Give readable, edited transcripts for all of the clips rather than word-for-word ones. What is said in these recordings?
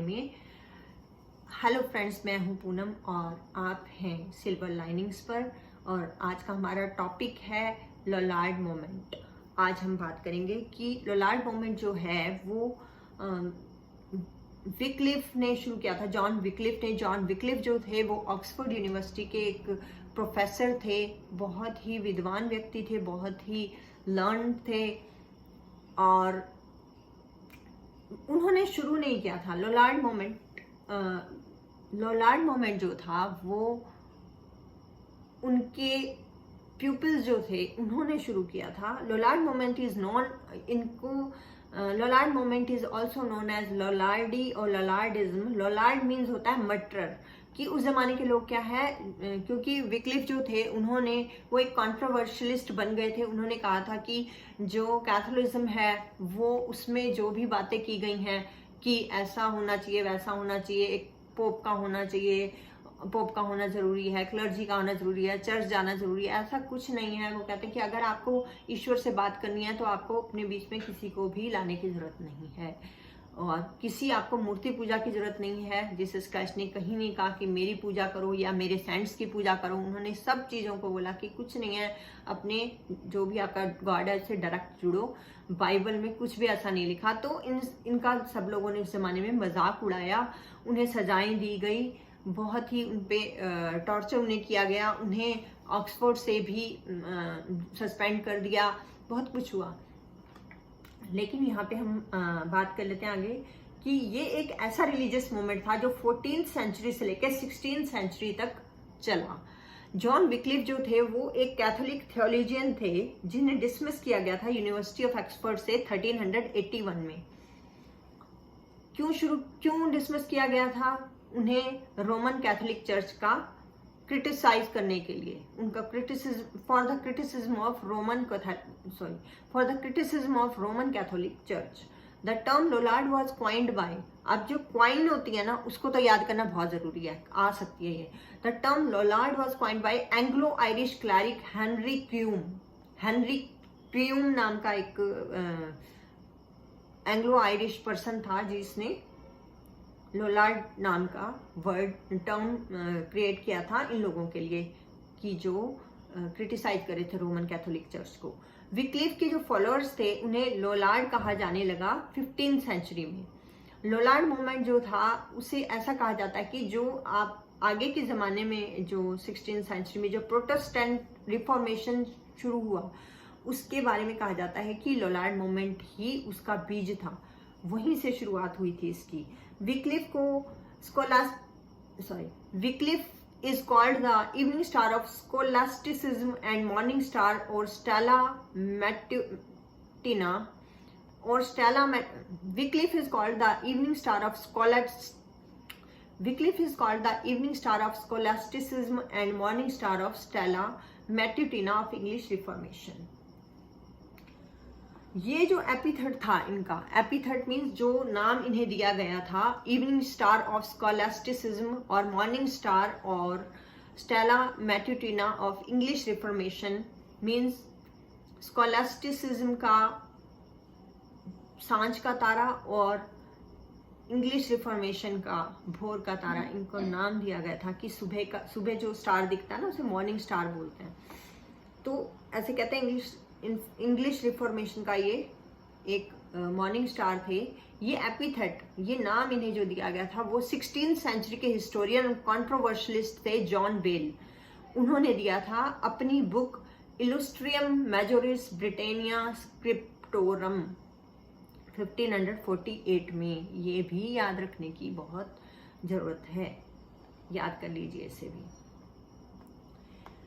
में। Hello friends, मैं हूं पूनम और आप हैं सिल्वर लाइनिंग्स पर। और आज का हमारा टॉपिक है लोलार्ड मोमेंट। आज हम बात करेंगे कि लोलार्ड मोमेंट जो है वो विक्लिफ ने शुरू किया था। जॉन विक्लिफ जो थे वो ऑक्सफोर्ड यूनिवर्सिटी के एक प्रोफेसर थे, बहुत ही विद्वान व्यक्ति थे, बहुत ही लर्न थे। और उन्होंने शुरू नहीं किया था लोलार्ड मोमेंट जो था वो उनके प्यूपिल्स जो थे उन्होंने शुरू किया था। Lollard movement is also known as Lollardy और लोलार्डिज्म। लोलार्ड मीन्स होता है मटर, कि उस जमाने के लोग क्या है, क्योंकि विक्लिफ जो थे उन्होंने वो एक कॉन्ट्रोवर्शियलिस्ट बन गए थे। उन्होंने कहा था कि जो कैथोलिज्म है वो उसमें जो भी बातें की गई हैं कि ऐसा होना चाहिए, वैसा होना चाहिए, एक पोप का होना चाहिए, पोप का होना जरूरी है, क्लर्जी का होना जरूरी है, चर्च जाना जरूरी है, ऐसा कुछ नहीं है। वो कहते हैं कि अगर आपको ईश्वर से बात करनी है तो आपको अपने बीच में किसी को भी लाने की जरूरत नहीं है, और किसी आपको मूर्ति पूजा की जरूरत नहीं है। जीसस क्राइस्ट ने कहीं नहीं कहा कि मेरी पूजा करो या मेरे सेंट्स की पूजा करो। उन्होंने सब चीजों को बोला कि कुछ नहीं है, अपने जो भी आपका गॉड है उससे डायरेक्ट जुड़ो। बाइबल में कुछ भी ऐसा नहीं लिखा। तो इनका सब लोगों ने उस जमाने में मजाक उड़ाया, उन्हें सजाएं दी गई, बहुत ही उनपे टॉर्चर उन्हें किया गया, उन्हें ऑक्सफोर्ड से भी सस्पेंड कर दिया, बहुत कुछ हुआ। लेकिन यहाँ पे हम बात कर लेते हैं आगे कि ये एक ऐसा रिलीजियस मूवमेंट था जो 14th सेंचुरी से लेकर 16th सेंचुरी तक चला। जॉन विक्लिफ जो थे वो एक कैथोलिक थियोलॉजियन थे जिन्हें डिसमिस किया गया था यूनिवर्सिटी ऑफ ऑक्सफोर्ड से 1381 में। क्यों डिसमिस किया गया था? उन्हें रोमन कैथोलिक चर्च का क्रिटिसाइज करने के लिए, उनका for the criticism of Roman Catholic Church. The term Lollard was coined by, अब जो क्वाइन होती है ना उसको तो याद करना बहुत जरूरी है, आ सकती है ये। The term Lollard was coined by Anglo Irish cleric Henry Crumpe नाम का एक एंग्लो आयरिश पर्सन था जिसने लोलार्ड नाम का टर्म क्रिएट किया था इन लोगों के लिए कि जो क्रिटिसाइज करे थे रोमन कैथोलिक चर्च को। विक्लिफ के जो फॉलोअर्स थे उन्हें लोलार्ड कहा जाने लगा 15th सेंचुरी में। लोलार्ड मूवमेंट जो था उसे ऐसा कहा जाता है कि जो आप आगे के जमाने में जो 16th सेंचुरी में जो प्रोटेस्टेंट रिफॉर्मेशन शुरू हुआ उसके बारे में कहा जाता है कि लोलार्ड मूवमेंट ही उसका बीज था, वहीं से शुरुआत हुई थी इसकी। Wycliffe is called the evening star of scholasticism and morning star or stella matutina or Wycliffe is called the evening star of scholasticism and morning star of stella matutina of English Reformation। ये जो epithet था इनका, epithet means जो नाम इन्हें दिया गया था, इवनिंग स्टार ऑफ स्कॉलास्टिसिज्म और मॉर्निंग स्टार और Stella Matutina of English Reformation, means scholasticism का सांझ का तारा और इंग्लिश रिफॉर्मेशन का भोर का तारा, इनको नाम दिया गया था कि सुबह जो स्टार दिखता है ना उसे मॉर्निंग स्टार बोलते हैं। तो ऐसे कहते हैं इंग्लिश रिफॉर्मेशन का ये एक मॉर्निंग स्टार थे। ये एपिथेट, ये नाम इन्हें जो दिया गया था वो 16th सेंचुरी के हिस्टोरियन और कॉन्ट्रोवर्शियलिस्ट थे जॉन बेल। उन्होंने दिया था अपनी बुक इलुस्ट्रियम मेजोरिस ब्रिटेनिया स्क्रिप्टोरम 1548 में। ये भी याद रखने की बहुत जरूरत है, याद कर लीजिए इसे भी।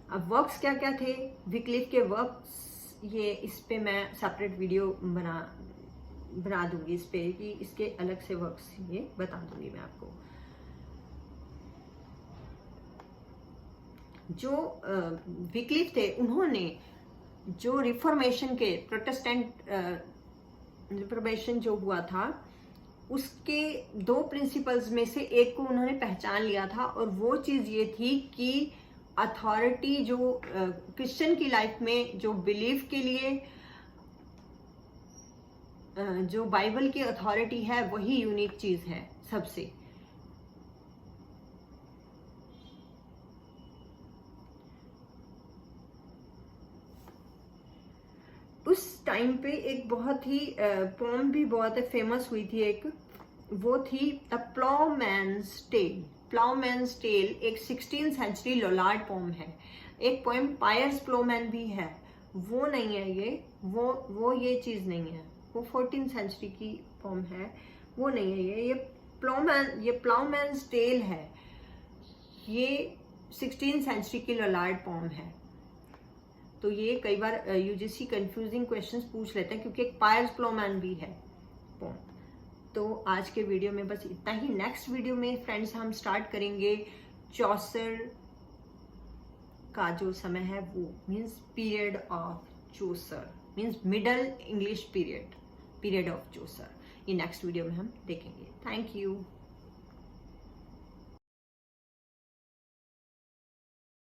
अब वर्क्स क्या क्या थे विक्लिफ के वर्क्स, ये इस पे मैं सेपरेट वीडियो बना दूंगी इस पे, कि इसके अलग से वर्क्स ये बता दूंगी मैं आपको। जो विक्लिफ थे उन्होंने जो रिफॉर्मेशन के प्रोटेस्टेंट रिफॉर्मेशन जो हुआ था उसके दो प्रिंसिपल्स में से एक को उन्होंने पहचान लिया था, और वो चीज ये थी कि अथॉरिटी जो क्रिश्चियन की लाइफ में जो बिलीफ के लिए जो बाइबल की अथॉरिटी है वही यूनिक चीज है सबसे। उस टाइम पे एक बहुत ही पोम भी बहुत फेमस हुई थी एक, वो थी द प्लाउमैन्स टेल। प्लाउमैन्स टेल एक 16th सेंचुरी लोलार्ड पोम है। एक पोएम पायर्स प्लाउमैन भी है, वो नहीं है ये, वो ये चीज नहीं है, वो 14th सेंचुरी की पोम है, वो नहीं है ये प्लाउमैन्स टेल है, ये 16th सेंचुरी की लोलार्ड पोम है। तो ये कई बार यूजीसी कंफ्यूजिंग क्वेश्चंस पूछ लेते हैं क्योंकि एक पायर्स प्लाउमैन भी है पोम। तो आज के वीडियो में बस इतना ही। नेक्स्ट वीडियो में फ्रेंड्स हम स्टार्ट करेंगे चौसर का जो समय है, वो means period of Chaucer, means middle English period of चौसर। ये नेक्स्ट वीडियो में हम देखेंगे। Thank you.